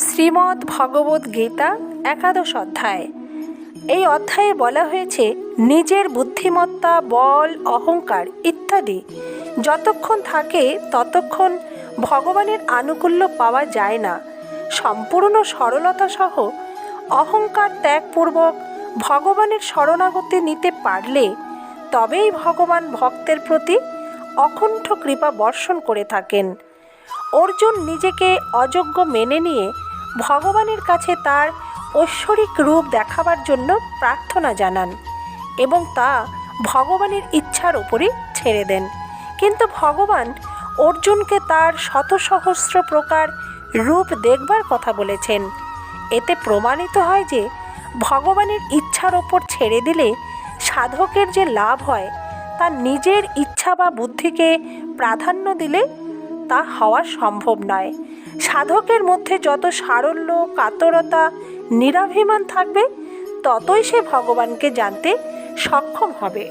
শ্রীমদ্ ভগবদ গীতা একাদশ অধ্যায়। এই অধ্যায়ে বলা হয়েছে, নিজের বুদ্ধিমত্তা, বল, অহংকার ইত্যাদি যতক্ষণ থাকে ততক্ষণ ভগবানের আনুকূল্য পাওয়া যায় না। সম্পূর্ণ সরলতা সহ অহংকার ত্যাগপূর্বক ভগবানের শরণাগতি নিতে পারলে তবেই ভগবান ভক্তের প্রতি অকুণ্ঠ কৃপা বর্ষণ করে থাকেন। অর্জুন নিজেকে অযোগ্য মেনে নিয়ে ভগবানের কাছে তার ঐশ্বরিক রূপ দেখাবার জন্য প্রার্থনা জানান এবং তা ভগবানের ইচ্ছার উপরই ছেড়ে দেন। কিন্তু ভগবান অর্জুনকে তার শত সহস্র প্রকার রূপ দেখবার কথা বলেছেন। এতে প্রমাণিত হয় যে ভগবানের ইচ্ছার ওপর ছেড়ে দিলে সাধকের যে লাভ হয় তা নিজের ইচ্ছা বা বুদ্ধিকে প্রাধান্য দিলে তা হওয়া সম্ভব নয়। সাধকের মধ্যে যত সারল্য, কাতরতা, নিরাভিমান থাকবে ততই সে ভগবানকে জানতে সক্ষম হবে।